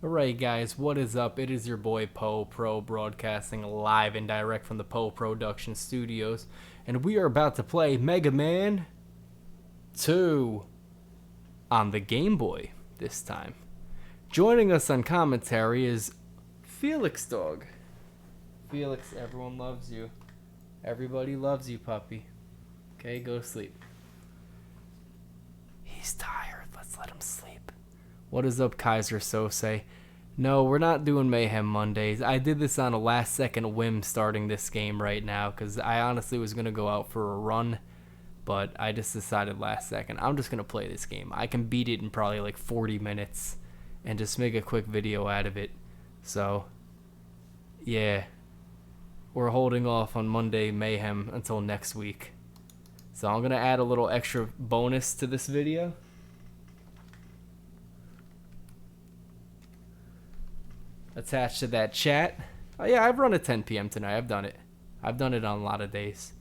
Alright guys, what is up? It is your boy Poe Pro broadcasting live and direct from the POEPROductions studios, and we are about to play Mega Man II on the Game Boy this time. Joining us on commentary is Felix Dog. Felix, everyone loves you. Everybody loves you, puppy. Okay, go to sleep. He's tired, let's let him sleep. What is up, Kaiser Sose? No, we're not doing Mayhem Mondays. I did this on a last second whim starting this game right now because I honestly was going to go out for a run, but I just decided last second I'm just going to play this game. I can beat it in probably like 40 minutes and just make a quick video out of it. So, yeah, we're holding off on Monday Mayhem until next week. So I'm going to add a little extra bonus to this video. Attached to that chat. Oh yeah, I've run at 10 p.m. tonight. I've done it. I've done it on a lot of days.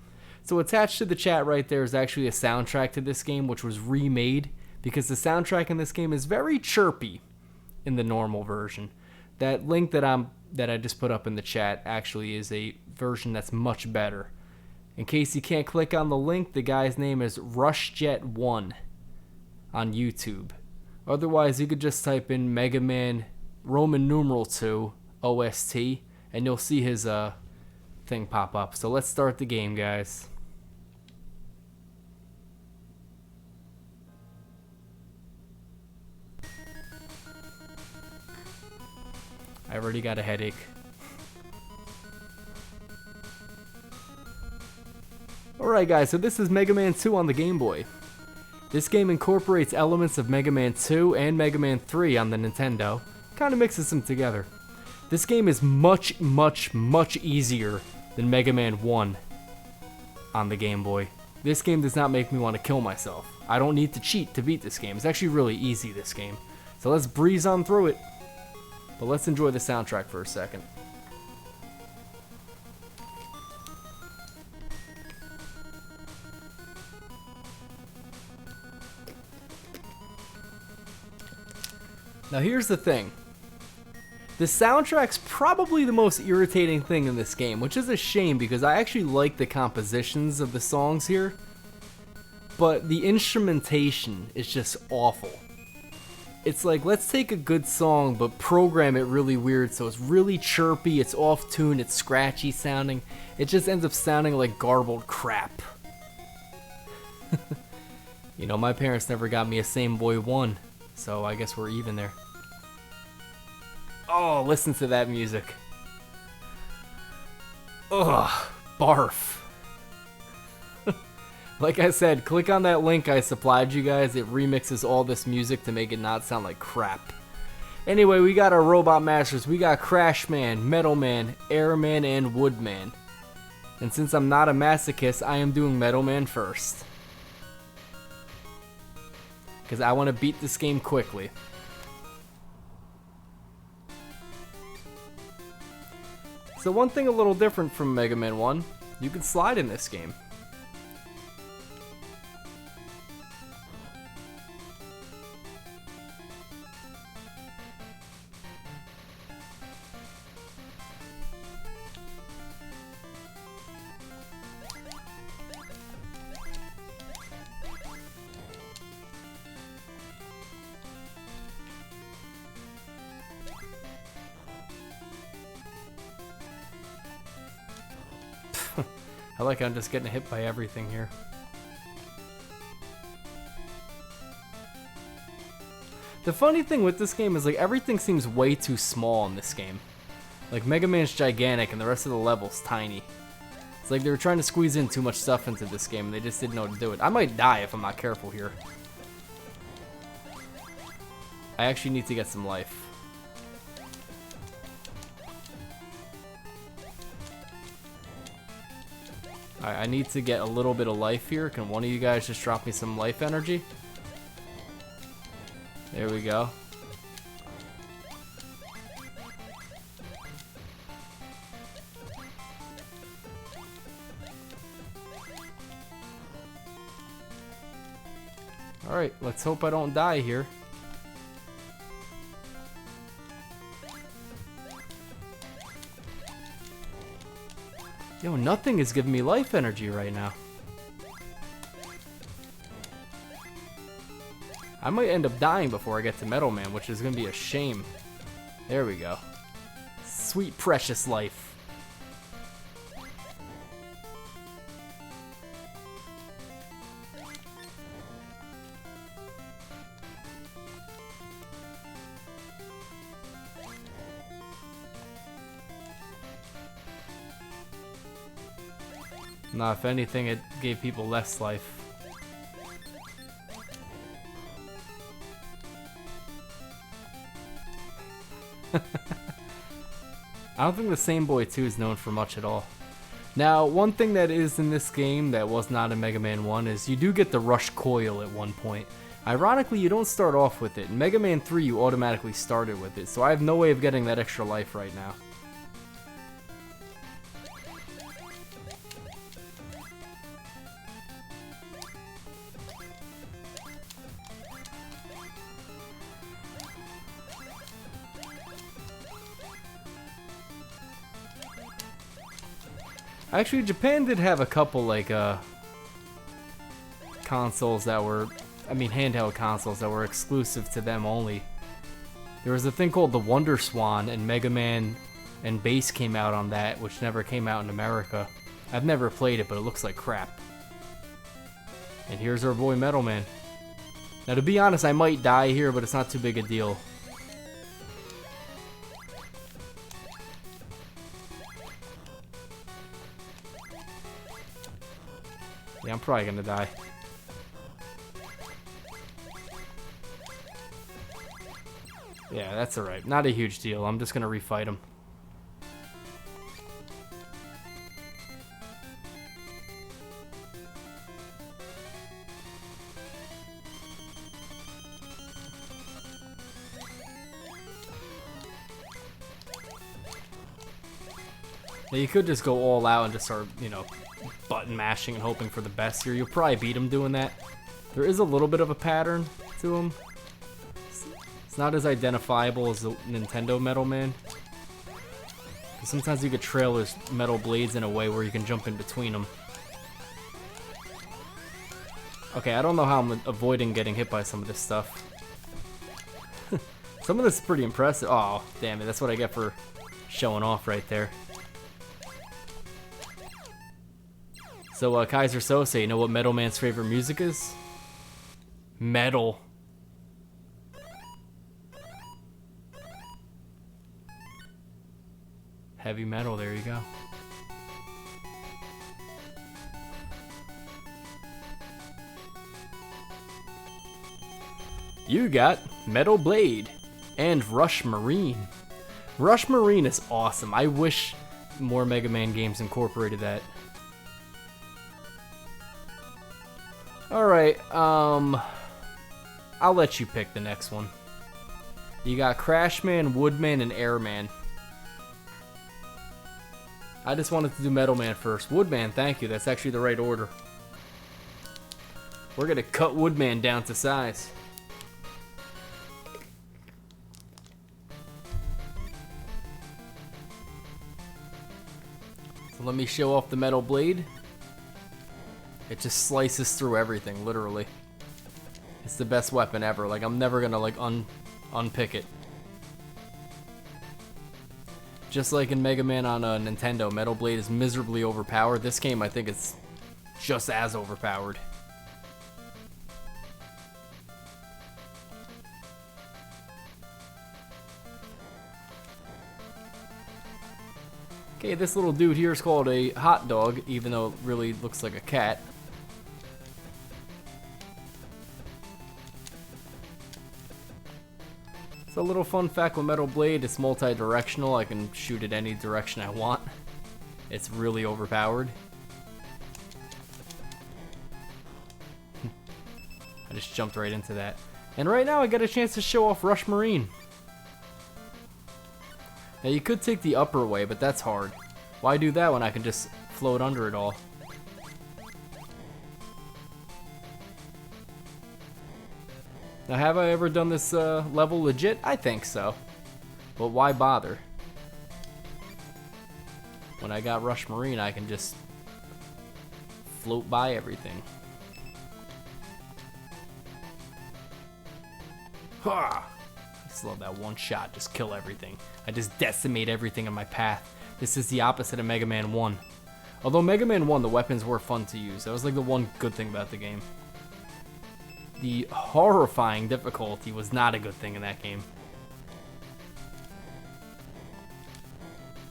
So attached to the chat right there is actually a soundtrack to this game, which was remade because the soundtrack in this game is very chirpy in the normal version. That link that I just put up in the chat actually is a version that's much better. In case you can't click on the link, the guy's name is RushJet1 on YouTube. Otherwise, you could just type in Mega Man Roman numeral 2 OST and you'll see his thing pop up. So let's start the game, guys. I already got a headache. Alright guys, so this is Mega Man 2 on the Game Boy. This game incorporates elements of Mega Man 2 and Mega Man 3 on the Nintendo. Kind of mixes them together. This game is much easier than Mega Man 1 on the Game Boy. This game does not make me want to kill myself. I don't need to cheat to beat this game. It's actually really easy, this game. So let's breeze on through it. But let's enjoy the soundtrack for a second. Now here's the thing. The soundtrack's probably the most irritating thing in this game, which is a shame because I actually like the compositions of the songs here, but the instrumentation is just awful. It's like, let's take a good song but program it really weird so it's really chirpy, it's off tune, it's scratchy sounding. It just ends up sounding like garbled crap. You know, my parents never got me a Same Boy 1, so I guess we're even there. Oh, listen to that music. Ugh, barf. Like I said, click on that link I supplied you guys. It remixes all this music to make it not sound like crap. Anyway, we got our Robot Masters. We got Crash Man, Metal Man, Airman, and Woodman. And since I'm not a masochist, I am doing Metal Man first. Because I want to beat this game quickly. So one thing a little different from Mega Man 1, you can slide in this game. I like I'm just getting hit by everything here. The funny thing with this game is like everything seems way too small in this game. Like Mega Man's gigantic and the rest of the level's tiny. It's like they were trying to squeeze in too much stuff into this game and they just didn't know how to do it. I might die if I'm not careful here. I actually need to get some life. Alright, I need to get a little bit of life here. Can one of you guys just drop me some life energy? There we go. Alright, let's hope I don't die here. Yo, nothing is giving me life energy right now. I might end up dying before I get to Metal Man, which is going to be a shame. There we go. Sweet precious life. Nah, if anything, it gave people less life. I don't think the Same Boy 2 is known for much at all. Now, one thing that is in this game that was not in Mega Man 1 is you do get the Rush Coil at one point. Ironically, you don't start off with it. In Mega Man 3, you automatically started with it, so I have no way of getting that extra life right now. Actually, Japan did have a couple, like, consoles that were, handheld consoles that were exclusive to them only. There was a thing called the Wonder Swan, and Mega Man and Bass came out on that, which never came out in America. I've never played it, but it looks like crap. And here's our boy Metal Man. Now, to be honest, I might die here, but it's not too big a deal. Yeah, I'm probably gonna die. Yeah, that's alright. Not a huge deal. I'm just gonna refight him. Yeah, you could just go all out and just start, button mashing and hoping for the best here. You'll probably beat him doing that. There is a little bit of a pattern to him. It's not as identifiable as the Nintendo Metal Man. Sometimes you could trail his metal blades in a way where you can jump in between them. Okay, I don't know how I'm avoiding getting hit by some of this stuff. Some of this is pretty impressive. Oh, damn it. That's what I get for showing off right there. So, Kaiser Sose, you know what Metal Man's favorite music is? Metal. Heavy metal, there you go. You got Metal Blade and Rush Marine. Rush Marine is awesome. I wish more Mega Man games incorporated that. Alright, I'll let you pick the next one. You got Crashman, Woodman, and Airman. I just wanted to do Metal Man first. Woodman, thank you. That's actually the right order. We're gonna cut Woodman down to size. So let me show off the Metal Blade. It just slices through everything, literally. It's the best weapon ever. Like, I'm never gonna, like, unpick it. Just like in Mega Man on Nintendo, Metal Blade is miserably overpowered. This game, I think it's just as overpowered. Okay, this little dude here is called a hot dog, even though it really looks like a cat. So a little fun fact with Metal Blade, it's multi-directional. I can shoot it any direction I want. It's really overpowered. I just jumped right into that. And right now I get a chance to show off Rush Marine. Now you could take the upper way, but that's hard. Why do that when I can just float under it all? Now, have I ever done this level legit? I think so. But why bother? When I got Rush Marine, I can just float by everything. Ha! I just love that one shot, just kill everything. I just decimate everything in my path. This is the opposite of Mega Man 1. Although Mega Man 1, the weapons were fun to use. That was like the one good thing about the game. The horrifying difficulty was not a good thing in that game.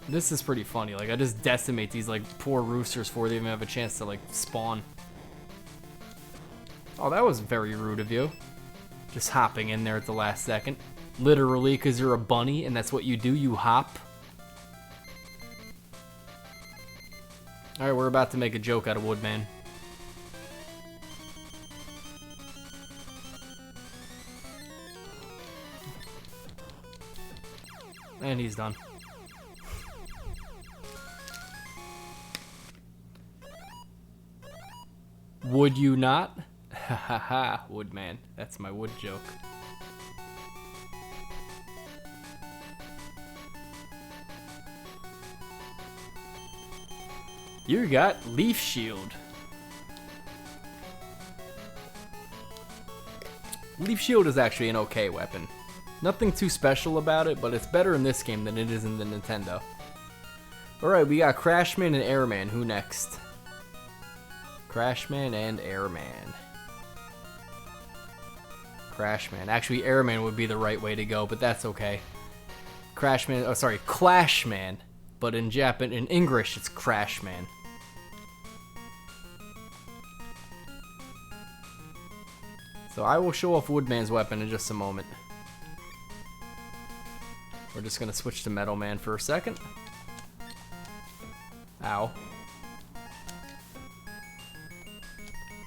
This is pretty funny. Like, I just decimate these like poor roosters before they even have a chance to like spawn. Oh, that was very rude of you. Just hopping in there at the last second. Literally, because you're a bunny and that's what you do, you hop. Alright, we're about to make a joke out of Woodman. And he's done. Would you not? Ha ha ha, Woodman. That's my wood joke. You got Leaf Shield. Leaf Shield is actually an okay weapon. Nothing too special about it, but it's better in this game than it is in the Nintendo. Alright, we got Crashman and Airman. Who next? Crashman and Airman. Crashman. Actually, Airman would be the right way to go, but that's okay. Crashman, oh sorry, Clashman. But in in English, it's Crashman. So I will show off Woodman's weapon in just a moment. We're just gonna switch to Metal Man for a second. Ow.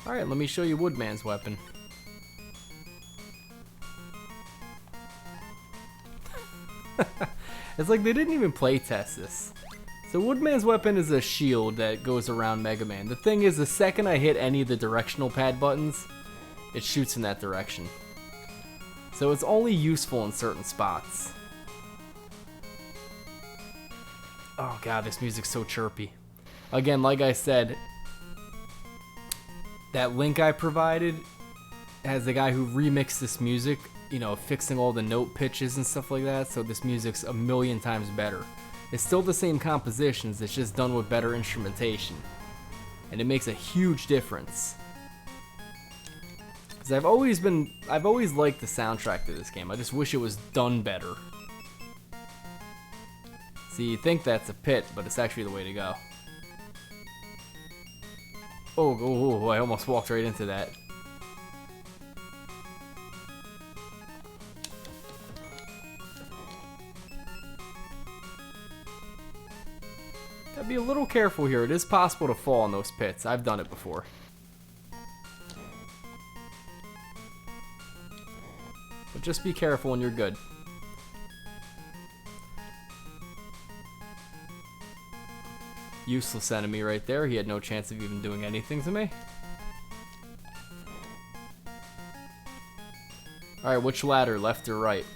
Alright, let me show you Woodman's weapon. It's like they didn't even play test this. So Woodman's weapon is a shield that goes around Mega Man. The thing is, the second I hit any of the directional pad buttons, it shoots in that direction. So it's only useful in certain spots. Oh god, this music's so chirpy. Again, like I said, that link I provided has the guy who remixed this music, you know, fixing all the note pitches and stuff like that, so this music's a million times better. It's still the same compositions, it's just done with better instrumentation. And it makes a huge difference. Because I've always liked the soundtrack to this game, I just wish it was done better. See, you think that's a pit, but it's actually the way to go. Oh, I almost walked right into that. Gotta be a little careful here. It is possible to fall in those pits. I've done it before. But just be careful and you're good. Useless enemy right there. He had no chance of even doing anything to me. Alright, which ladder? Left or right?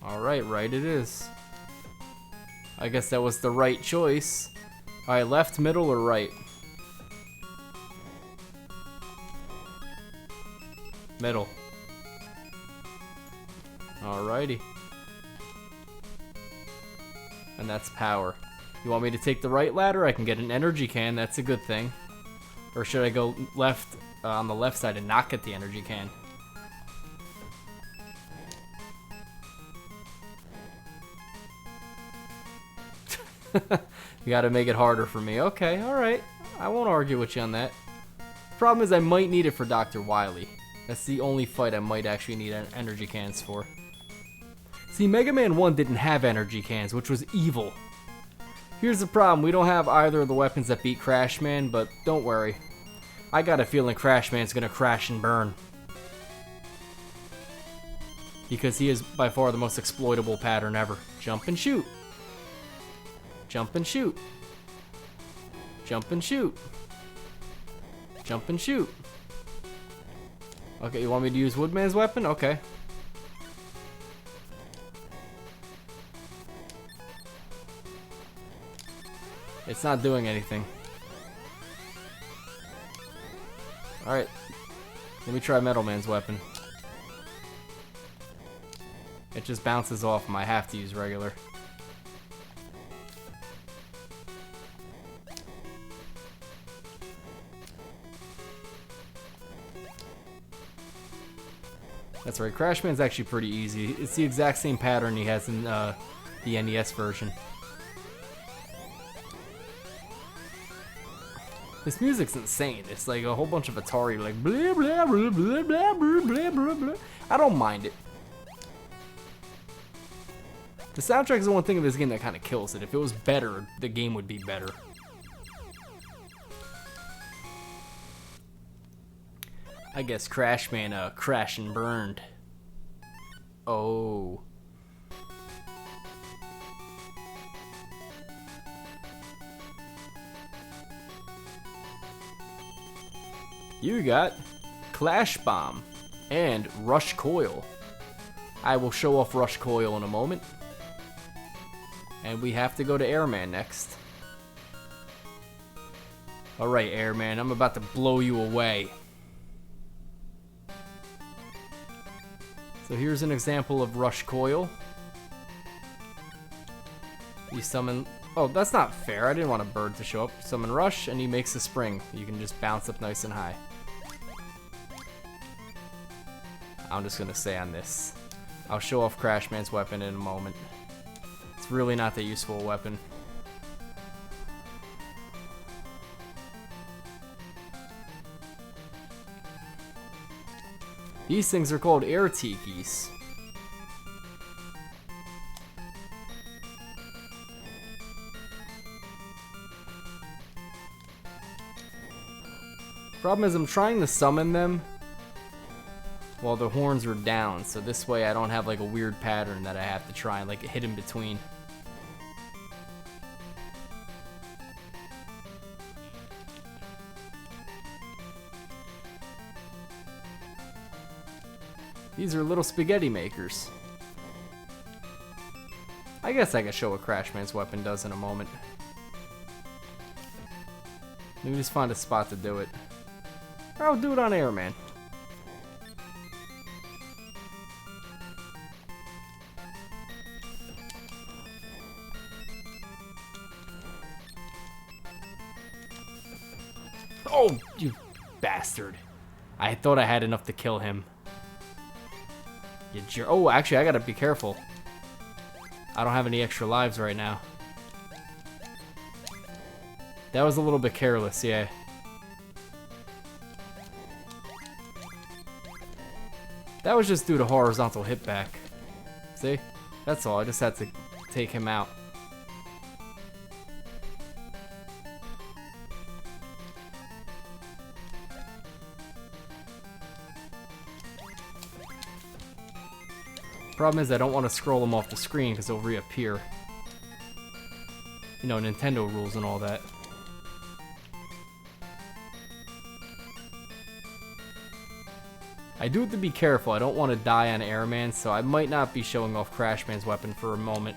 Alright, right it is. I guess that was the right choice. Alright, left, middle, or right? Middle. Alrighty. And that's power. You want me to take the right ladder? I can get an energy can, that's a good thing. Or should I go left on the left side and not get the energy can? You gotta make it harder for me. Okay, alright. I won't argue with you on that. Problem is I might need it for Dr. Wily. That's the only fight I might actually need energy cans for. See, Mega Man 1 didn't have energy cans, which was evil. Here's the problem, we don't have either of the weapons that beat Crashman, but don't worry. I got a feeling Crashman's gonna crash and burn. Because he is by far the most exploitable pattern ever. Jump and shoot. Jump and shoot. Jump and shoot. Jump and shoot. Okay, you want me to use Woodman's weapon? Okay. It's not doing anything. Alright. Let me try Metal Man's weapon. It just bounces off him. I have to use regular. That's right, Crash Man's actually pretty easy. It's the exact same pattern he has in the NES version. This music's insane. It's like a whole bunch of Atari, like blah blah blah blah blah blah blah blah. I don't mind it. The soundtrack is the one thing of this game that kind of kills it. If it was better, the game would be better. I guess Crash Man crashed and burned. Oh. You got Clash Bomb and Rush Coil. I will show off Rush Coil in a moment. And we have to go to Airman next. Alright, Airman, I'm about to blow you away. So here's an example of Rush Coil. You summon... Oh, that's not fair. I didn't want a bird to show up. Summon Rush, and he makes a spring. You can just bounce up nice and high. I'm just gonna say on this. I'll show off Crash Man's weapon in a moment. It's really not that useful a weapon. These things are called air tikis. Problem is I'm trying to summon them while the horns are down, so this way I don't have like a weird pattern that I have to try and like hit in between. These are little spaghetti makers. I guess I can show what Crash Man's weapon does in a moment. Let me just find a spot to do it. Or I'll do it on Airman. Oh, you bastard. I thought I had enough to kill him. You jer- Oh, actually, I gotta be careful. I don't have any extra lives right now. That was a little bit careless, yeah. That was just due to horizontal hit back. See? That's all. I just had to take him out. Problem is I don't want to scroll them off the screen because they'll reappear. You know, Nintendo rules and all that. I do have to be careful. I don't want to die on Airman, so I might not be showing off Crash Man's weapon for a moment.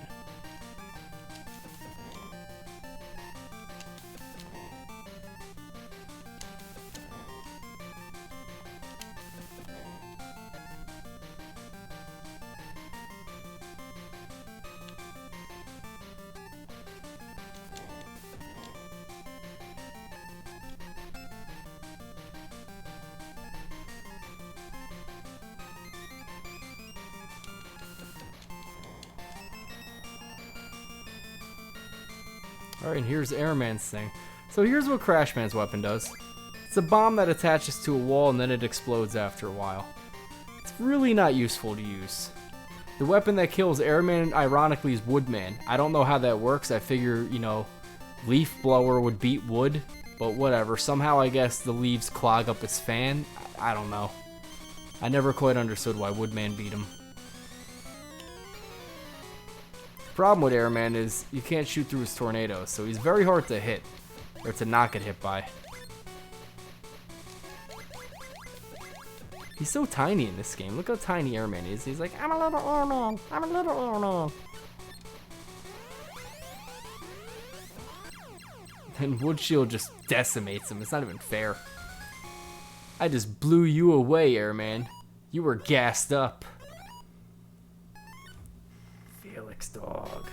Alright, and here's Airman's thing. So here's what Crash Man's weapon does. It's a bomb that attaches to a wall and then it explodes after a while. It's really not useful to use. The weapon that kills Airman, ironically, is Woodman. I don't know how that works. I figure, you know, Leaf Blower would beat Wood, but whatever. Somehow I guess the leaves clog up his fan. I don't know. I never quite understood why Woodman beat him. Problem with Airman is you can't shoot through his tornadoes, so he's very hard to hit, or to not get hit by. He's so tiny in this game. Look how tiny Airman is. He's like, I'm a little Airman, I'm a little Airman. And Wood Shield just decimates him. It's not even fair. I just blew you away, Airman. You were gassed up. Felix dog.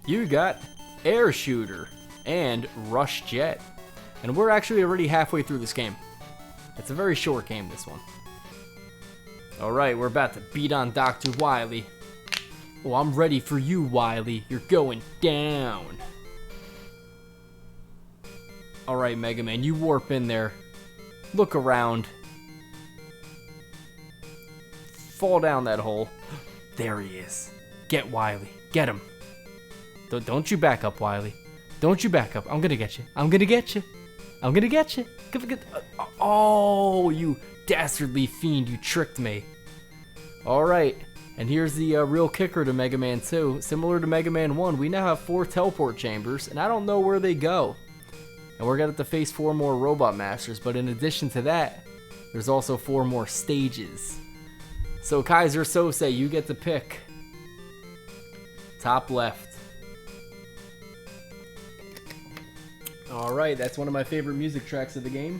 You got Air Shooter and Rush Jet. And we're actually already halfway through this game. It's a very short game, this one. Alright, we're about to beat on Dr. Wily. Oh, I'm ready for you, Wily. You're going down. Alright, Mega Man, you warp in there. Look around. Fall down that hole. There he is. Get Wily. Get him. Don't you back up, Wily. Don't you back up. I'm gonna get you. I'm gonna get you. I'm gonna get you. Oh, you dastardly fiend. You tricked me. Alright. And here's the real kicker to Mega Man 2. Similar to Mega Man 1, we now have 4 teleport chambers, and I don't know where they go. And we're gonna have to face 4 more Robot Masters, but in addition to that, there's also 4 more stages. So Kaiser Sose, you get to pick. Top left. Alright, that's one of my favorite music tracks of the game.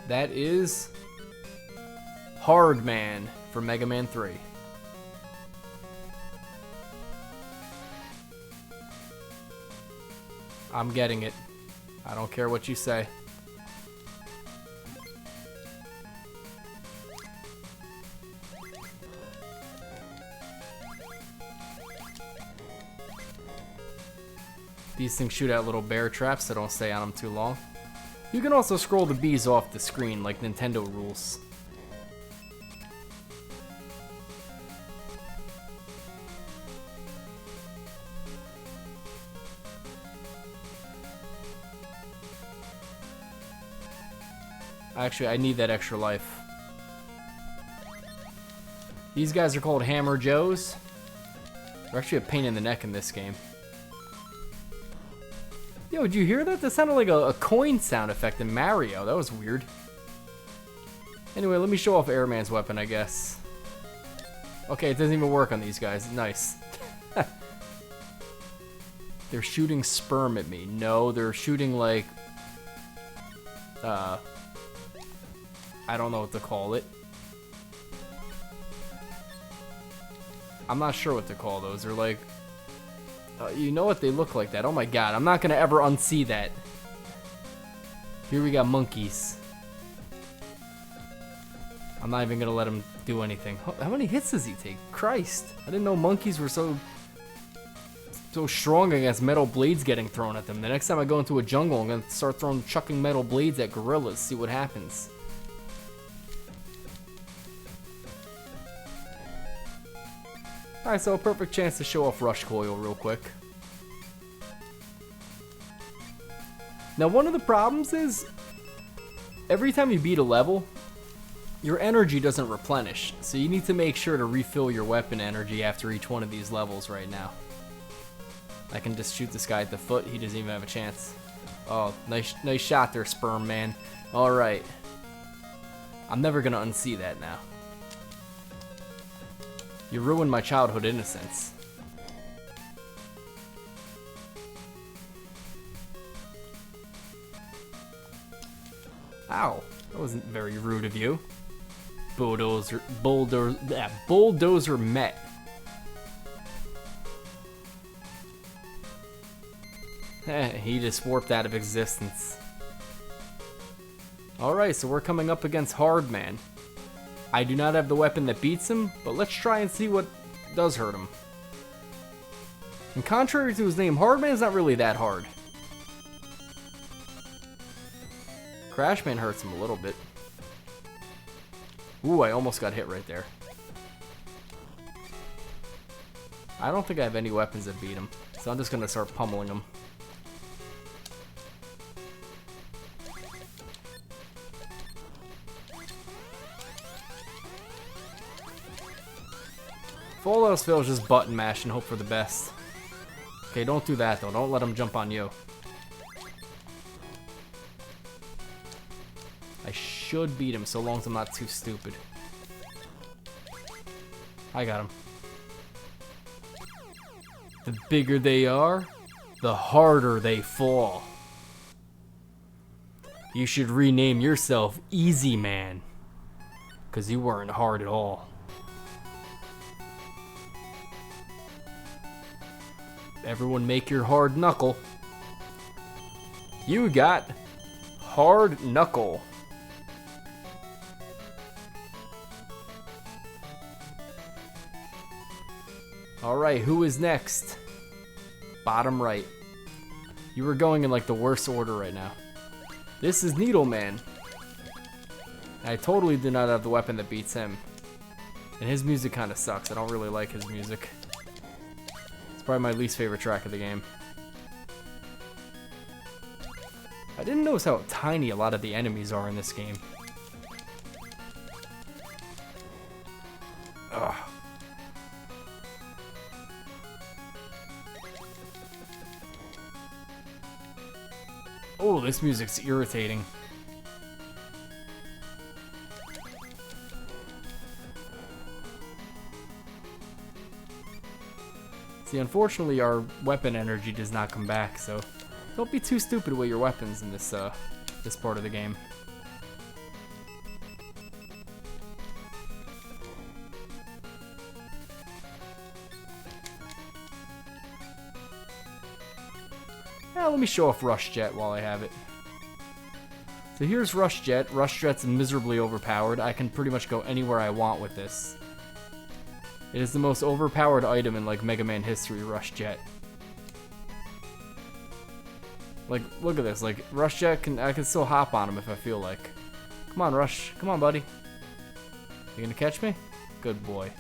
That is Hard Man from Mega Man 3. I'm getting it. I don't care what you say. These things shoot out little bear traps, so don't stay on them too long. You can also scroll the bees off the screen like Nintendo rules. Actually, I need that extra life. These guys are called Hammer Joes. They're actually a pain in the neck in this game. Yo, did you hear that? That sounded like a coin sound effect in Mario. That was weird. Anyway, let me show off Airman's weapon, I guess. Okay, it doesn't even work on these guys. Nice. They're shooting sperm at me. No, they're shooting like... I don't know what to call it. I'm not sure what to call those. They're like... you know what they look like that. Oh my god, I'm not gonna ever unsee that. Here we got monkeys. I'm not even gonna let him do anything. How many hits does he take? Christ. I didn't know monkeys were so strong against metal blades getting thrown at them. The next time I go into a jungle, I'm gonna start chucking metal blades at gorillas, see what happens. Alright, so a perfect chance to show off Rush Coil real quick. Now, one of the problems is, every time you beat a level, your energy doesn't replenish. So you need to make sure to refill your weapon energy after each one of these levels right now. I can just shoot this guy at the foot, he doesn't even have a chance. Oh, nice shot there, Sperm Man. Alright. I'm never gonna unsee that now. You ruined my childhood innocence. Ow, that wasn't very rude of you. Bulldozer met. He just warped out of existence. Alright, so we're coming up against Hard Man. I do not have the weapon that beats him, but let's try and see what does hurt him. And contrary to his name, Hard Man is not really that hard. Crash Man hurts him a little bit. Ooh, I almost got hit right there. I don't think I have any weapons that beat him, so I'm just gonna start pummeling him. If all else fails, just button mash and hope for the best. Okay, don't do that though. Don't let him jump on you. I should beat him so long as I'm not too stupid. I got him. The bigger they are, the harder they fall. You should rename yourself Easy Man, 'cause you weren't hard at all. Everyone make your hard knuckle. You got hard knuckle. Alright, who is next? Bottom right. You were going in like the worst order right now. This is Needle Man. I totally do not have the weapon that beats him. And his music kind of sucks. I don't really like his music. It's probably my least favorite track of the game. I didn't notice how tiny a lot of the enemies are in this game. Ugh. Oh, this music's irritating. See, unfortunately, our weapon energy does not come back, so don't be too stupid with your weapons in this this part of the game. Now let me show off Rush Jet while I have it. So here's Rush Jet. Rush Jet's miserably overpowered. I can pretty much go anywhere I want with this. It is the most overpowered item in like Mega Man history, Rush Jet. Like, look at this. Like, Rush Jet I can still hop on him if I feel like. Come on, Rush. Come on, buddy. You gonna catch me? Good boy.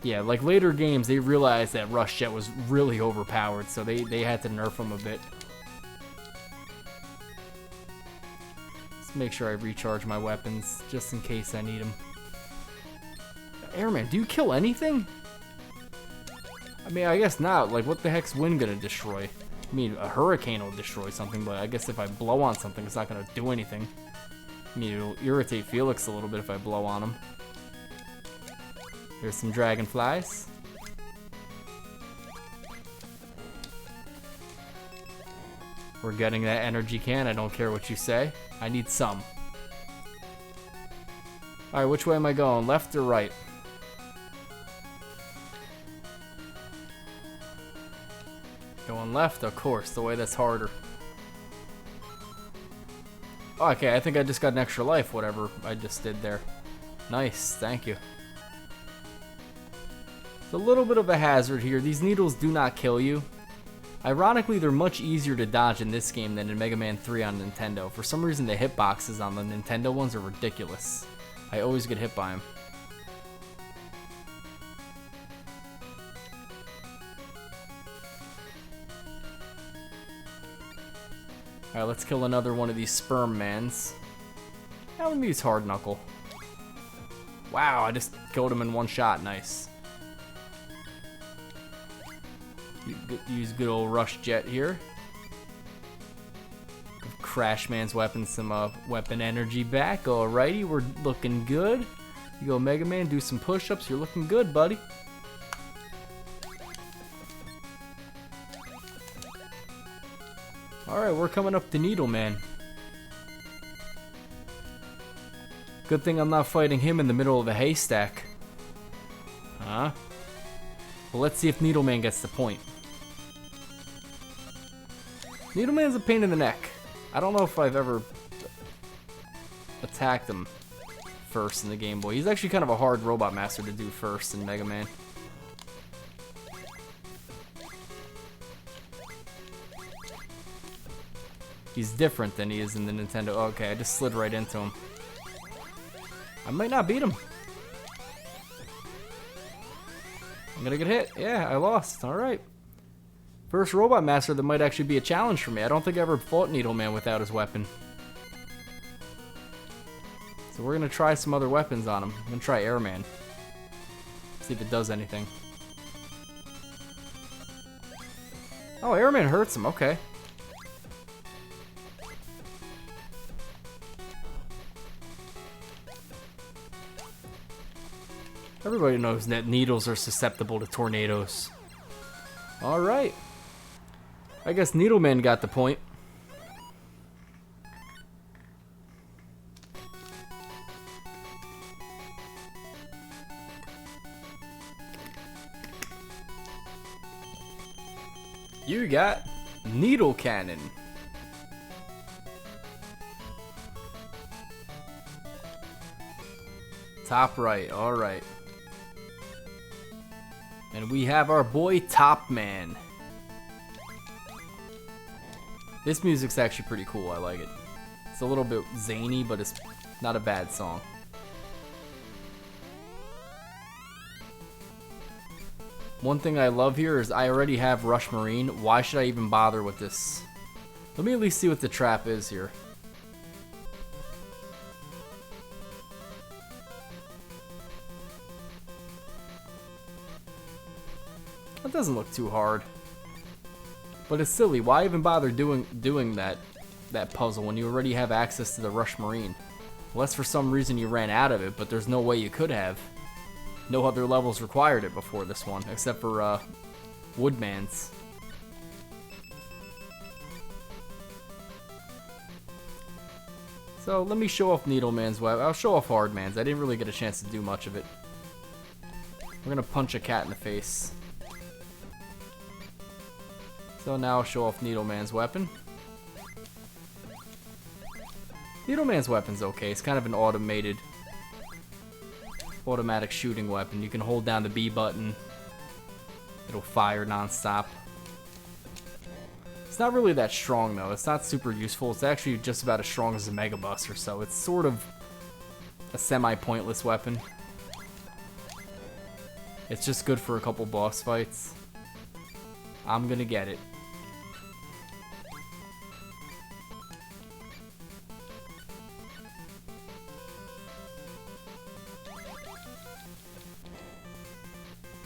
Yeah, like later games, they realized that Rush Jet was really overpowered, so they had to nerf him a bit. Let's make sure I recharge my weapons, just in case I need them. Airman, do you kill anything? I mean, I guess not. Like, what the heck's wind gonna destroy? I mean, a hurricane will destroy something, but I guess if I blow on something, it's not gonna do anything. I mean, it'll irritate Felix a little bit if I blow on him. Here's some dragonflies. We're getting that energy can. I don't care what you say. I need some. Alright, which way am I going? Left or right? Going left, of course. The way that's harder. Oh, okay, I think I just got an extra life, whatever I just did there. Nice, thank you. It's a little bit of a hazard here. These needles do not kill you. Ironically, they're much easier to dodge in this game than in Mega Man 3 on Nintendo. For some reason, the hitboxes on the Nintendo ones are ridiculous. I always get hit by them. Alright, let's kill another one of these sperm mans. Now let me use Hard Knuckle. Wow, I just killed him in one shot. Nice. Use good old Rush Jet here. Give Crash Man's weapon some weapon energy back. Alrighty, we're looking good. You go Mega Man, do some push-ups. You're looking good, buddy. Alright, we're coming up to Needle Man. Good thing I'm not fighting him in the middle of a haystack. Huh? Well, let's see if Needle Man gets the point. Needle Man's a pain in the neck. I don't know if I've ever attacked him first in the Game Boy. He's actually kind of a hard robot master to do first in Mega Man. He's different than he is in the Nintendo. Okay, I just slid right into him. I might not beat him. I'm gonna get hit. Yeah, I lost. Alright. First robot master that might actually be a challenge for me. I don't think I ever fought Needle Man without his weapon. So we're gonna try some other weapons on him. I'm gonna try Airman. See if it does anything. Oh, Airman hurts him. Okay. Everybody knows that needles are susceptible to tornadoes. Alright. I guess Needleman got the point. You got Needle Cannon. Top right, alright. And we have our boy Top Man. This music's actually pretty cool, I like it. It's a little bit zany, but it's not a bad song. One thing I love here is I already have Rush Marine. Why should I even bother with this? Let me at least see what the trap is here. That doesn't look too hard. But it's silly. Why even bother doing that puzzle when you already have access to the Rush Marine? Unless for some reason you ran out of it, but there's no way you could have. No other levels required it before this one, except for Woodman's. So let me show off Needleman's web. I'll show off Hardman's. I didn't really get a chance to do much of it. We're gonna punch a cat in the face. So now I'll show off Needleman's weapon. Needleman's weapon's okay. It's kind of an automatic shooting weapon. You can hold down the B button. It'll fire non-stop. It's not really that strong though. It's not super useful. It's actually just about as strong as a Mega Buster, so it's sort of a semi-pointless weapon. It's just good for a couple boss fights. I'm gonna get it.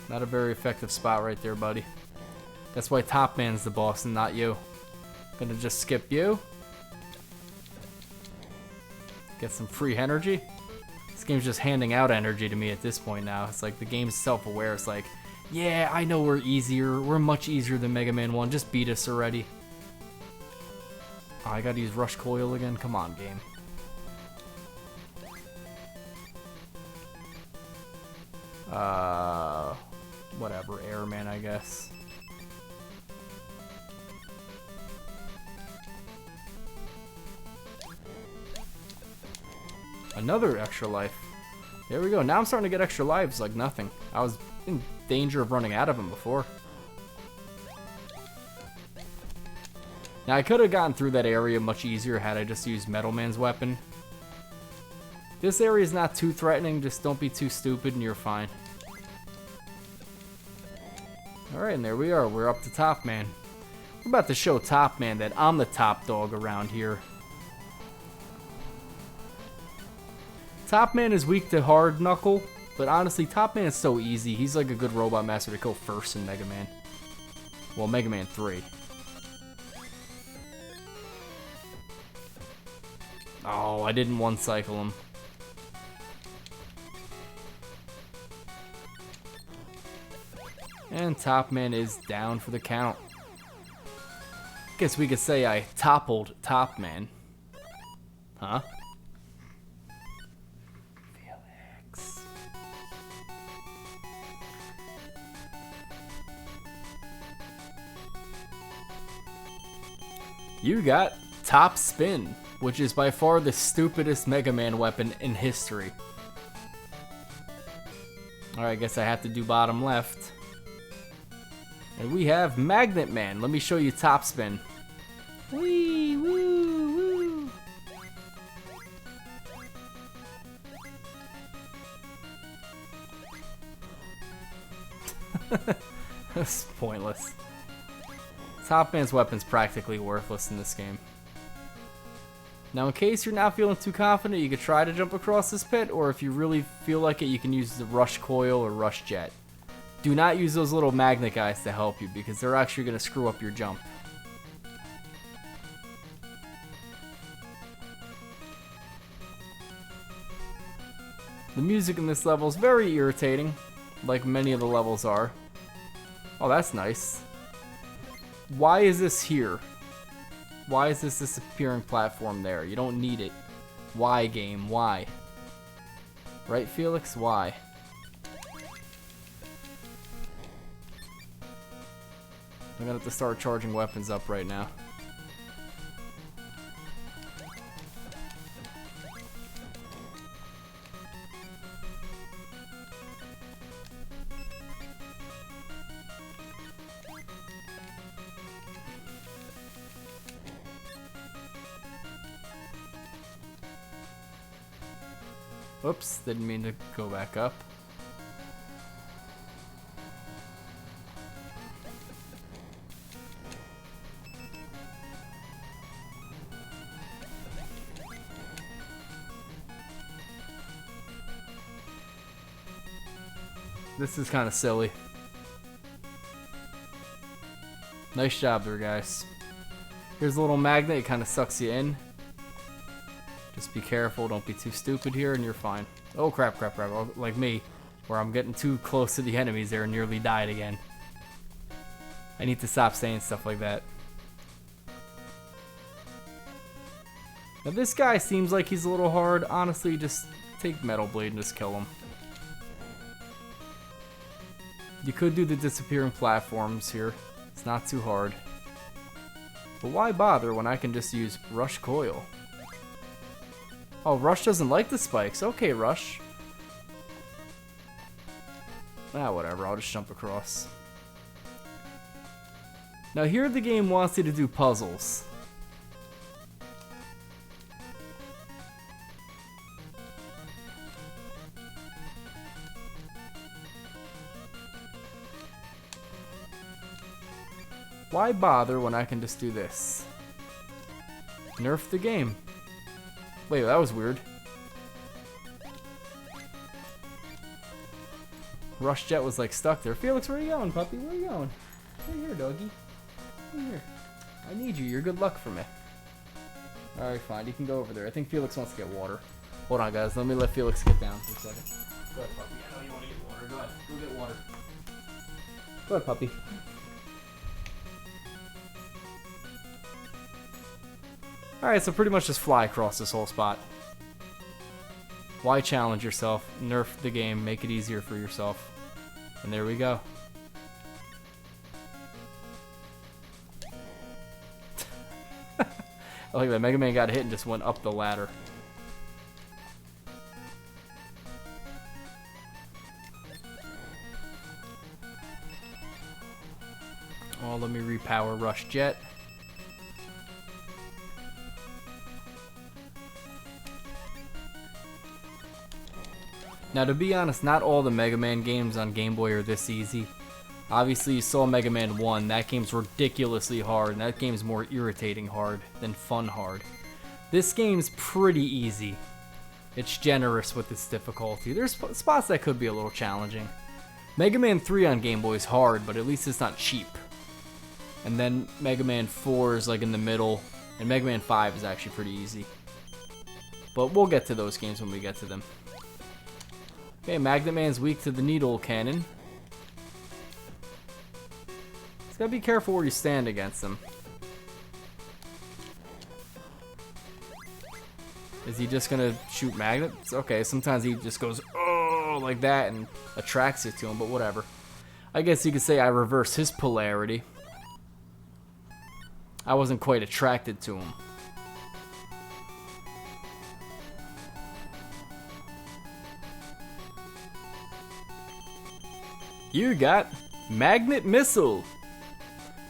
Not a very effective spot right there, buddy. That's why Top Man's the boss and not you. Gonna just skip you. Get some free energy. This game's just handing out energy to me at this point now. It's like the game's self-aware. It's like, yeah, I know we're easier. We're much easier than Mega Man 1. Just beat us already. Oh, I gotta use Rush Coil again? Come on, game. Whatever, Airman, I guess. Another extra life. There we go. Now I'm starting to get extra lives like nothing. I was in danger of running out of them before. Now I could have gotten through that area much easier had I just used Metal Man's weapon. This area is not too threatening. Just don't be too stupid and you're fine. Alright, and there we are. We're up to Top Man. We're about to show Top Man that I'm the top dog around here. Top Man is weak to Hard Knuckle, but honestly, Top Man is so easy. He's like a good robot master to kill first in Mega Man. Well, Mega Man 3. Oh, I didn't one-cycle him. And Top Man is down for the count. Guess we could say I toppled Top Man. Huh? Felix. You got Top Spin, which is by far the stupidest Mega Man weapon in history. Alright, I guess I have to do bottom left. And we have Magnet Man. Let me show you Top Spin. Wee, woo, woo. That's pointless. Top Man's weapon's practically worthless in this game. Now, in case you're not feeling too confident, you could try to jump across this pit, or if you really feel like it, you can use the Rush Coil or Rush Jet. Do not use those little magnet guys to help you, because they're actually going to screw up your jump. The music in this level is very irritating, like many of the levels are. Oh, that's nice. Why is this here? Why is this disappearing platform there? You don't need it. Why, game? Why? Right, Felix? Why? I'm gonna have to start charging weapons up right now. Whoops, didn't mean to go back up. This is kind of silly. Nice job there, guys. Here's a little magnet, it kind of sucks you in. Just be careful, don't be too stupid here, and you're fine. Oh, crap, crap, crap. Like me, where I'm getting too close to the enemies there and nearly died again. I need to stop saying stuff like that. Now, this guy seems like he's a little hard. Honestly, just take Metal Blade and just kill him. You could do the disappearing platforms here. It's not too hard. But why bother when I can just use Rush Coil? Oh, Rush doesn't like the spikes. Okay, Rush. Ah, whatever. I'll just jump across. Now here the game wants you to do puzzles. Why bother when I can just do this? Nerf the game. Wait, that was weird. Rush Jet was like stuck there. Felix, where are you going, puppy? Where are you going? Right here, doggy. Right here. I need you. You're good luck for me. Alright, fine. You can go over there. I think Felix wants to get water. Hold on, guys. Let me let Felix get down for a second. Go ahead, puppy. I know you want to get water. Go ahead. Go get water. Go ahead, puppy. Alright, so pretty much just fly across this whole spot. Why challenge yourself? Nerf the game, make it easier for yourself. And there we go. I like that. Mega Man got hit and just went up the ladder. Oh, let me repower Rush Jet. Now, to be honest, not all the Mega Man games on Game Boy are this easy. Obviously, you saw Mega Man 1. That game's ridiculously hard, and that game's more irritating hard than fun hard. This game's pretty easy. It's generous with its difficulty. There's spots that could be a little challenging. Mega Man 3 on Game Boy is hard, but at least it's not cheap. And then Mega Man 4 is like in the middle, and Mega Man 5 is actually pretty easy. But we'll get to those games when we get to them. Okay, Magnet Man's weak to the needle cannon. Just gotta be careful where you stand against him. Is he just gonna shoot magnets? Okay, sometimes he just goes, oh, like that and attracts you to him, but whatever. I guess you could say I reversed his polarity. I wasn't quite attracted to him. You got Magnet Missile.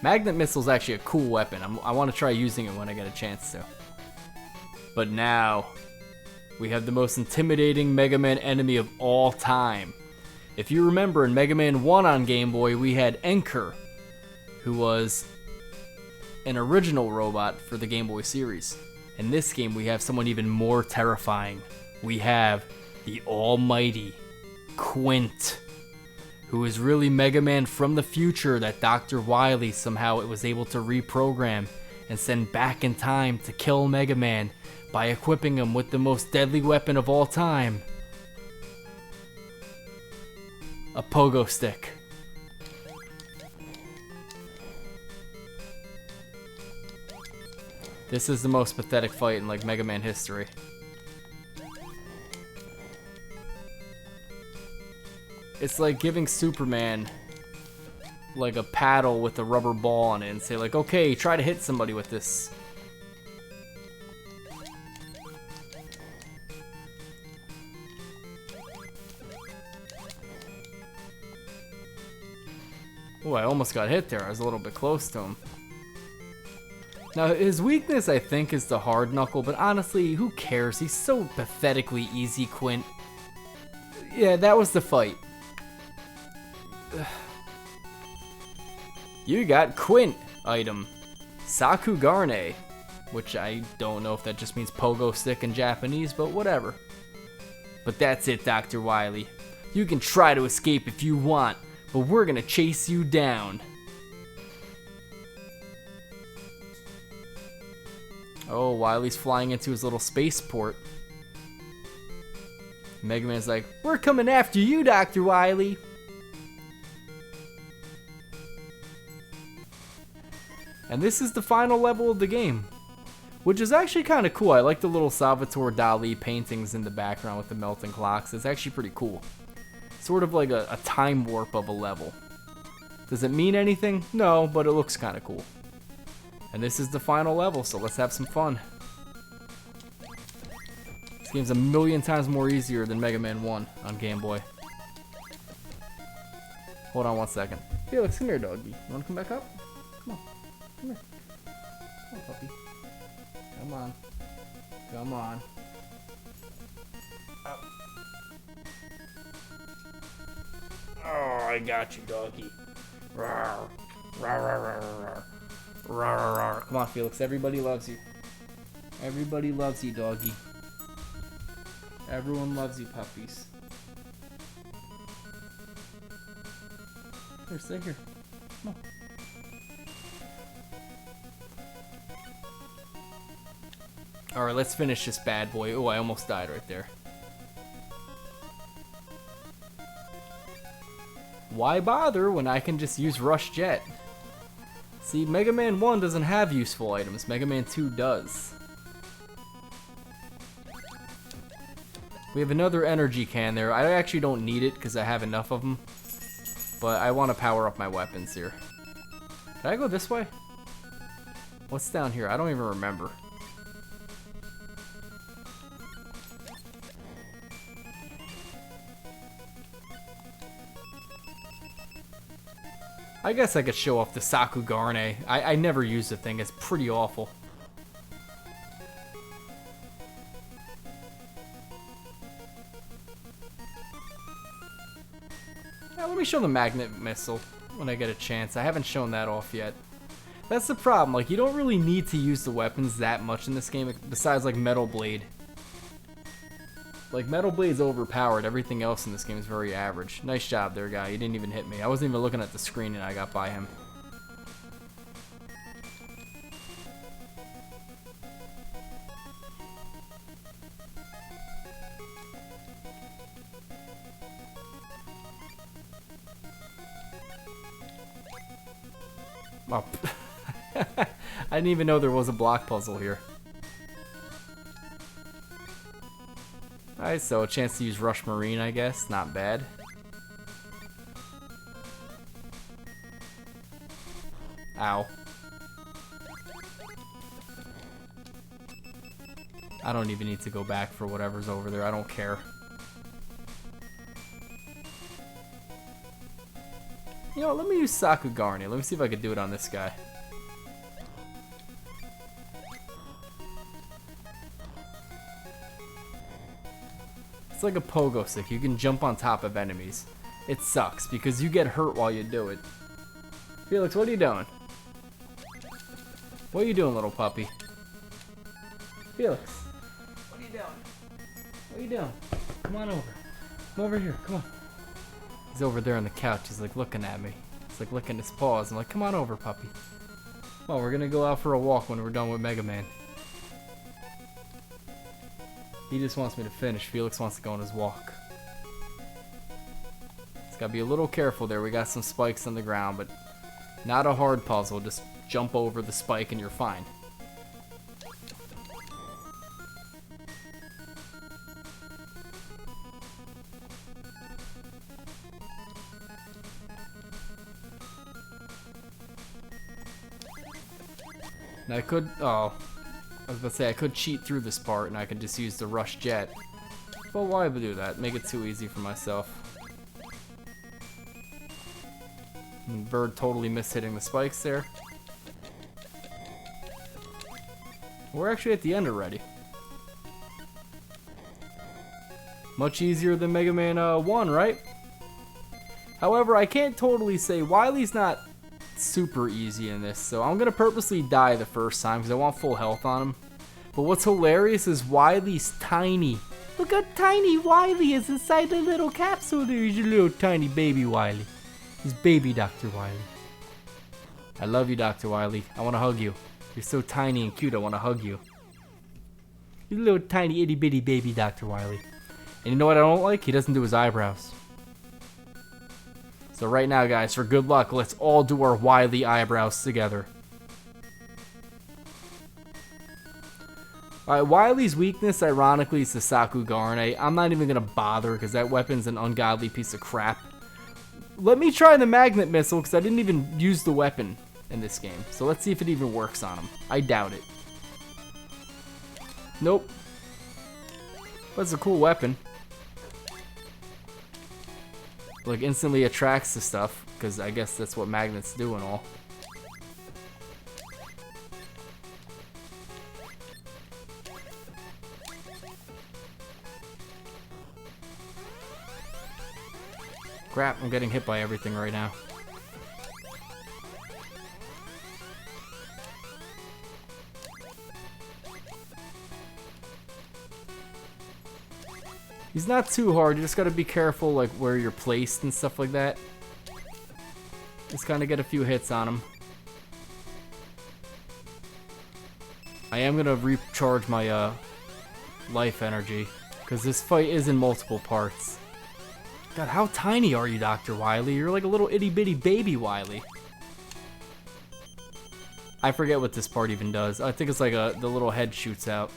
Magnet Missile's actually a cool weapon. I want to try using it when I get a chance to. But now, we have the most intimidating Mega Man enemy of all time. If you remember, in Mega Man 1 on Game Boy, we had Enker, who was an original robot for the Game Boy series. In this game, we have someone even more terrifying. We have the almighty Quint, who is really Mega Man from the future that Dr. Wily somehow was able to reprogram and send back in time to kill Mega Man by equipping him with the most deadly weapon of all time, A pogo stick. This is the most pathetic fight in like Mega Man history. It's like giving Superman like a paddle with a rubber ball on it and say like, okay, try to hit somebody with this. Oh, I almost got hit there. I was a little bit close to him. Now, his weakness, I think, is the hard knuckle, but honestly, who cares? He's so pathetically easy, Quint. Yeah, that was the fight. You got Quint item. Sakugarne. Which I don't know if that just means pogo stick in Japanese, but whatever. But that's it, Dr. Wily. You can try to escape if you want, but we're gonna chase you down. Oh, Wily's flying into his little spaceport. Mega Man's like, we're coming after you, Dr. Wily. And this is the final level of the game, which is actually kind of cool. I like the little Salvatore Dali paintings in the background with the melting clocks. It's actually pretty cool. Sort of like a time warp of a level. Does it mean anything? No, but it looks kind of cool. And this is the final level, so let's have some fun. This game's a million times more easier than Mega Man 1 on Game Boy. Hold on one second. Felix, come here, doggy. You wanna come back up? Come on. Come here. Come on, puppy. Come on. Come on. Up. Oh, I got you, doggy. Rawr. Rawr, rawr, rawr, rawr. Rawr. Come on, Felix. Everybody loves you. Everybody loves you, doggy. Everyone loves you, puppies. Here, stay here. Come on. Alright, let's finish this bad boy. Oh, I almost died right there. Why bother when I can just use Rush Jet? See, Mega Man 1 doesn't have useful items. Mega Man 2 does. We have another energy can there. I actually don't need it because I have enough of them. But I want to power up my weapons here. Did I go this way? What's down here? I don't even remember. I guess I could show off the Sakugarne. I never use the thing. It's pretty awful. Now, let me show the magnet missile when I get a chance. I haven't shown that off yet. That's the problem. Like, you don't really need to use the weapons that much in this game, besides like Metal Blade. Like, Metal Blade's overpowered. Everything else in this game is very average. Nice job there, guy. You didn't even hit me. I wasn't even looking at the screen and I got by him. Oh. I didn't even know there was a block puzzle here. Alright, so a chance to use Rush Marine, I guess. Not bad. Ow. I don't even need to go back for whatever's over there. I don't care. You know, let me use Sakugarne. Let me see if I can do it on this guy. It's like a pogo stick. You can jump on top of enemies. It sucks because you get hurt while you do it. Felix, what are you doing? What are you doing, little puppy? Felix, what are you doing? What are you doing? Come on over. Come over here. Come on. He's over there on the couch. He's like looking at me. He's like licking his paws. I'm like, come on over, puppy. Well, we're gonna go out for a walk when we're done with Mega Man. He just wants me to finish. Felix wants to go on his walk. This Gotta be a little careful there. We got some spikes on the ground, but not a hard puzzle. Just jump over the spike and you're fine. Now I could, oh, I was about to say I could cheat through this part and I could just use the rush jet. But why would I do that? Make it too easy for myself. And Bird totally missed hitting the spikes there. We're actually at the end already. Much easier than Mega Man 1, right? However, I can't totally say Wily's not super easy in this, so I'm gonna purposely die the first time because I want full health on him. But what's hilarious is Wily's tiny. Look how tiny Wily is inside the little capsule. There's your little tiny baby Wily. He's baby Dr. Wily. I love you, Dr. Wily. I want to hug you. You're so tiny and cute, I want to hug you. You little tiny itty bitty baby Dr. Wily. And you know what I don't like? He doesn't do his eyebrows. So right now, guys, for good luck, let's all do our Wily eyebrows together. Alright, Wily's weakness, ironically, is the Sakugarne. I'm not even going to bother because that weapon's an ungodly piece of crap. Let me try the magnet missile because I didn't even use the weapon in this game. So let's see if it even works on him. I doubt it. Nope. But it's a cool weapon. Like, instantly attracts the stuff because I guess that's what magnets do and all. Crap, I'm getting hit by everything right now. He's not too hard, you just gotta be careful like where you're placed and stuff like that. Just kinda get a few hits on him. I am gonna recharge my life energy, because this fight is in multiple parts. God, how tiny are you, Dr. Wily? You're like a little itty bitty baby Wily. I forget what this part even does. I think it's like the little head shoots out.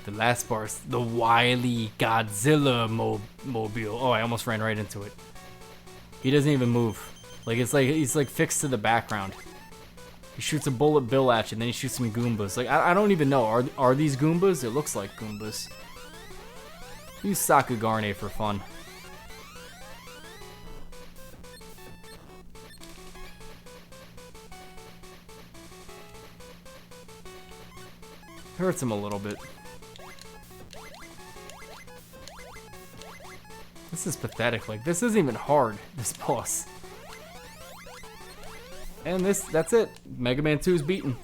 The last part's the Wily Godzilla mobile. Oh, I almost ran right into it. He doesn't even move. Like he's like fixed to the background. He shoots a bullet bill at you, and then he shoots some Goombas. Like I don't even know. Are these Goombas? It looks like Goombas. Use Sakugarne for fun. Hurts him a little bit. This is pathetic. Like, this isn't even hard, this boss. And that's it. Mega Man 2 is beaten.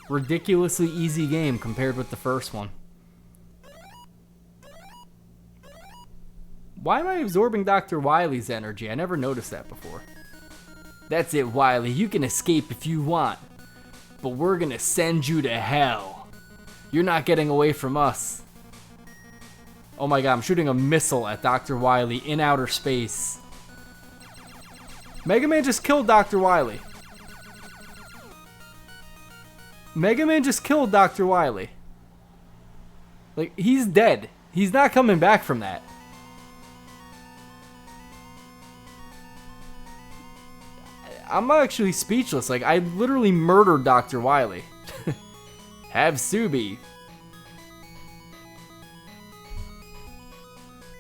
Ridiculously easy game compared with the first one. Why am I absorbing Dr. Wily's energy? I never noticed that before. That's it, Wily. You can escape if you want. But we're gonna send you to hell. You're not getting away from us. Oh my god, I'm shooting a missile at Dr. Wily in outer space. Mega Man just killed Dr. Wily. Mega Man just killed Dr. Wily. Like, he's dead. He's not coming back from that. I'm actually speechless. Like, I literally murdered Dr. Wily. Have Subi.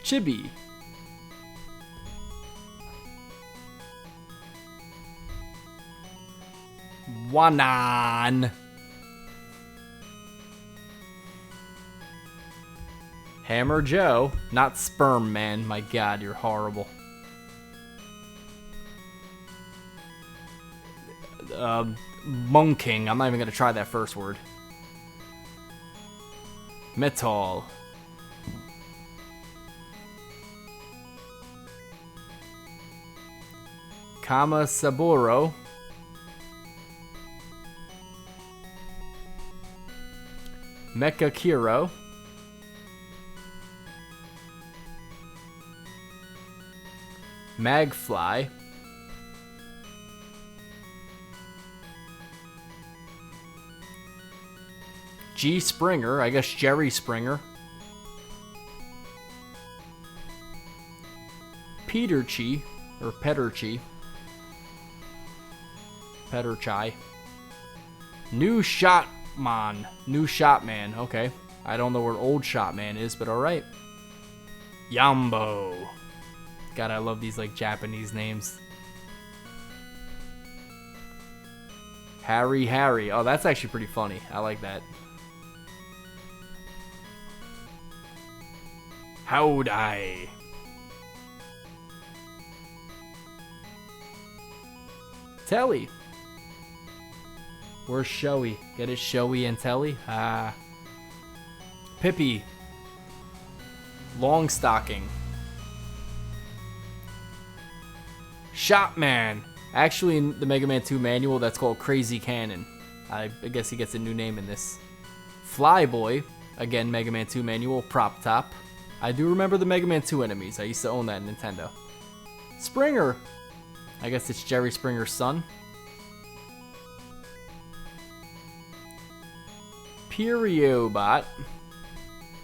Chibi. Wanan. Hammer Joe, not Sperm Man. My god, you're horrible. Monking. I'm not even gonna try that first word. Metal. Kama Saburo. Mecha Kiro. Magfly. G Springer, I guess Jerry Springer. Peterchi, or Peterchi. Peterchai. New Shotman. New Shotman, okay. I don't know where old Shotman is, but alright. Yambo. God, I love these like Japanese names. Harry. Oh, that's actually pretty funny. I like that. Howdy. Telly. Where's Showy? Get it, Showy and Telly? Ah. Pippi. Longstocking. Shopman. Actually, in the Mega Man 2 manual, that's called Crazy Cannon. I guess he gets a new name in this. Flyboy. Again, Mega Man 2 manual. Prop Top. I do remember the Mega Man 2 enemies. I used to own that in Nintendo. Springer. I guess it's Jerry Springer's son. Pyriobot.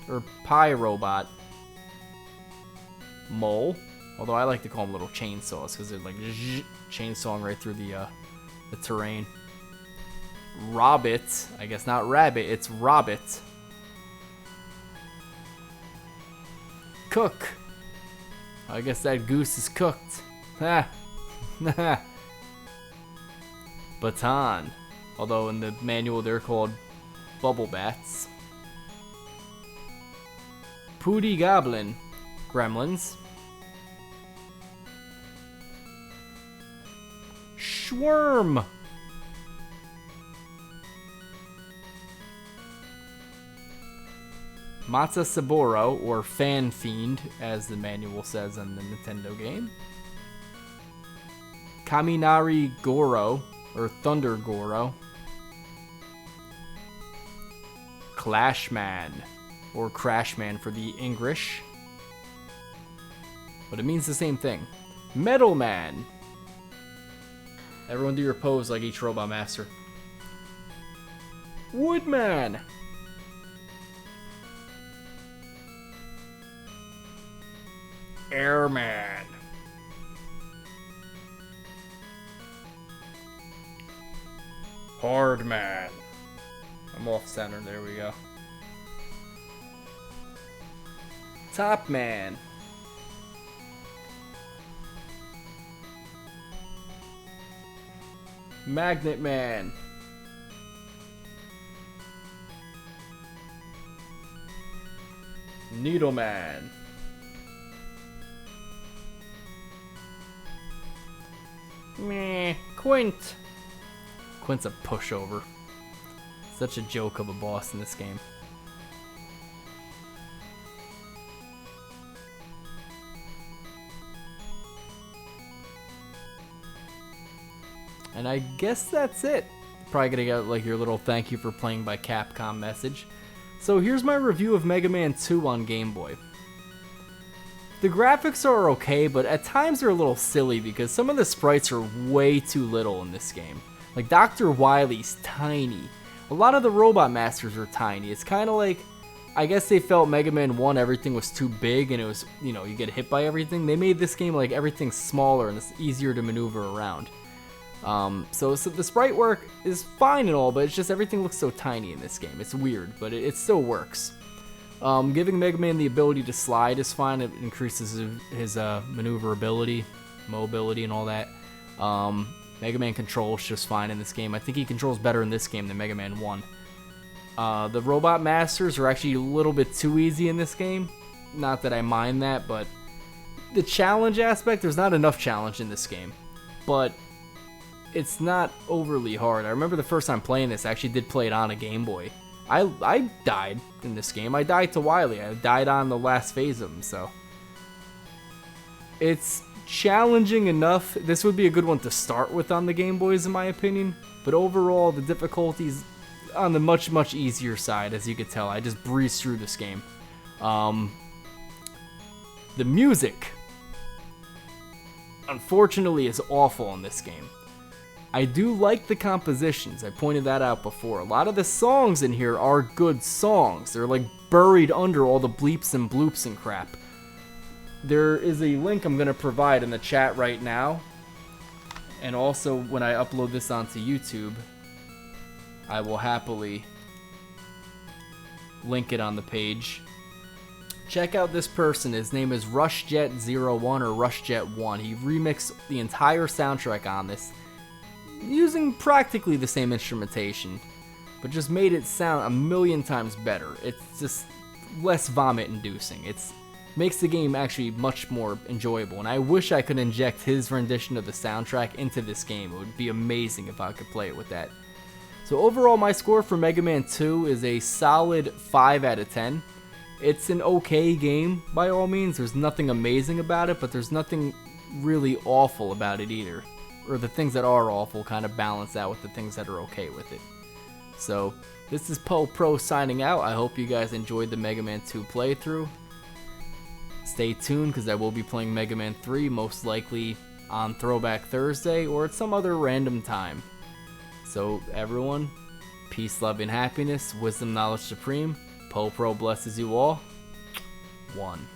Or Pyrobot. Mole. Although I like to call them little chainsaws because they're like chainsawing right through the terrain. Robbit. I guess not rabbit, it's Robbit. Cook. I guess that goose is cooked. Ha. Baton. Although in the manual they're called bubble bats. Pooty Goblin. Gremlins. Schworm. Matza Saburo, or Fan Fiend, as the manual says in the Nintendo game. Kaminari Goro, or Thunder Goro. Clashman, or Crashman for the English. But it means the same thing. Metal Man. Everyone do your pose like each Robot Master. Woodman. Airman. Hardman. I'm off center, there we go. Top Man. Magnet Man. Needle Man. Meh. Quint. Quint's a pushover. Such a joke of a boss in this game. And I guess that's it. Probably gonna get like your little thank you for playing by Capcom message. So here's my review of Mega Man 2 on Game Boy. The graphics are okay, but at times they're a little silly because some of the sprites are way too little in this game. Like Dr. Wily's tiny. A lot of the Robot Masters are tiny. It's kind of like, I guess they felt Mega Man 1 everything was too big and it was, you know, you get hit by everything. They made this game like everything smaller and it's easier to maneuver around. So the sprite work is fine and all, but it's just everything looks so tiny in this game. It's weird, but it still works. Giving Mega Man the ability to slide is fine. It increases his maneuverability, mobility, and all that. Mega Man controls just fine in this game. I think he controls better in this game than Mega Man 1. The Robot Masters are actually a little bit too easy in this game. Not that I mind that, but the challenge aspect, there's not enough challenge in this game. But it's not overly hard. I remember the first time playing this, I actually did play it on a Game Boy. I died in this game. I died to Wily. I died on the last phase of him, so it's challenging enough. This would be a good one to start with on the Game Boys, in my opinion. But overall, the difficulty's on the much easier side, as you could tell. I just breezed through this game. The music, unfortunately, is awful in this game. I do like the compositions. I pointed that out before. A lot of the songs in here are good songs. They're like buried under all the bleeps and bloops and crap. There is a link I'm going to provide in the chat right now. And also when I upload this onto YouTube, I will happily link it on the page. Check out this person. His name is RushJet01 or RushJet1. He remixed the entire soundtrack on this, using practically the same instrumentation, but just made it sound a million times better. It's just less vomit inducing. It makes the game actually much more enjoyable, and I wish I could inject his rendition of the soundtrack into this game. It would be amazing if I could play it with that. So overall, my score for Mega Man 2 is a solid 5 out of 10. It's an okay game by all means. There's nothing amazing about it, but there's nothing really awful about it either. Or the things that are awful kind of balance out with the things that are okay with it. So, this is Poe Pro signing out. I hope you guys enjoyed the Mega Man 2 playthrough. Stay tuned, because I will be playing Mega Man 3, most likely on Throwback Thursday, or at some other random time. So, everyone, peace, love, and happiness, wisdom, knowledge supreme. Poe Pro blesses you all. 1.